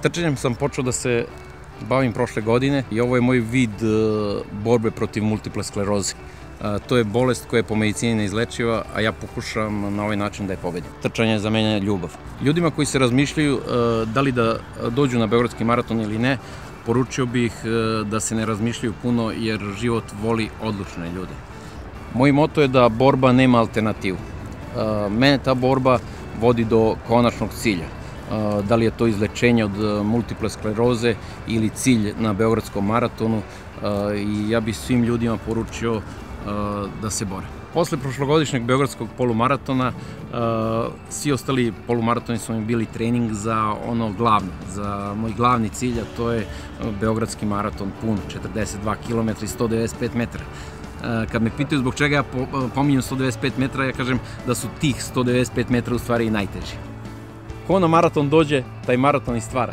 Trčanjem sam počeo da se bavim prošle godine i ovo je moj vid borbe protiv multiple skleroze. To je bolest koja je po medicini neizlečiva, a ja pokušavam na ovaj način da je pobedim. Trčanje je za mene ljubav. Ljudima koji se razmišljaju da li da dođu na Beogradski maraton ili ne, poručio bih da se ne razmišljaju puno jer život voli odlučne ljude. Moj moto je da borba nema alternativu. Mene ta borba vodi do konačnog cilja. Da li je to izlečenje od multiple skleroze ili cilj na Beogradskom maratonu, i ja bih svim ljudima poručio da se bore. Posle prošlogodišnjeg Beogradskog polumaratona, svi ostali polumaratoni su mi bili trening za ono glavno, za moj glavni cilj, a to je Beogradski maraton pun, 42 km i 195 metara. Kad me pitaju zbog čega ja pominjem 195 metara, ja kažem da su tih 195 metara u stvari i najteži. Ko na maraton dođe, taj maraton i stvara.